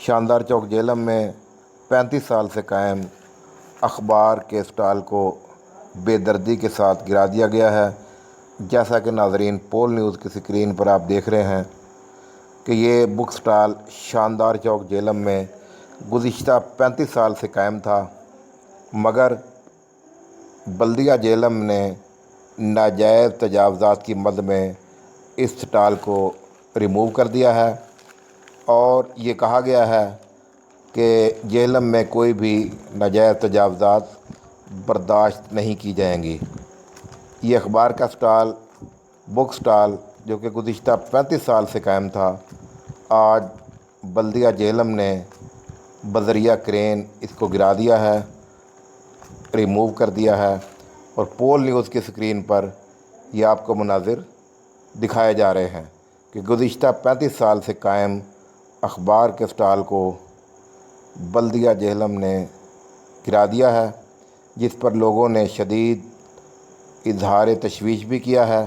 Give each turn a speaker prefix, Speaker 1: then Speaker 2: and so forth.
Speaker 1: शानदार चौक जेहलम में 35 साल से कायम अखबार के स्टॉल को बेदर्दी के साथ गिरा दिया गया है। जैसा कि नाज़रीन पोल न्यूज़ की स्क्रीन पर आप देख रहे हैं कि ये बुक स्टॉल शानदार चौक जेहलम में गुज़िश्ता 35 साल से कायम था, मगर बल्दिया जेहलम ने नाजायज़ तजावज़ात की मद में इस स्टॉल को रिमूव कर दिया है और ये कहा गया है कि जेहलम में कोई भी नाजायज़ तजावज़ात बर्दाश्त नहीं की जाएंगी। ये अखबार का स्टॉल, बुक स्टॉल जो कि गुज़िश्ता 35 साल से कायम था, आज बल्दिया जेहलम ने बज़रिया क्रेन इसको गिरा दिया है, रिमूव कर दिया है और पोल न्यूज़ की स्क्रीन पर ये आपको मनाज़िर दिखाए जा रहे हैं कि गुज़िश्ता 35 साल से कायम अखबार के स्टॉल को बल्दिया जेहलम ने गिरा दिया है, जिस पर लोगों ने शदीद इजहार तशवीश भी किया है।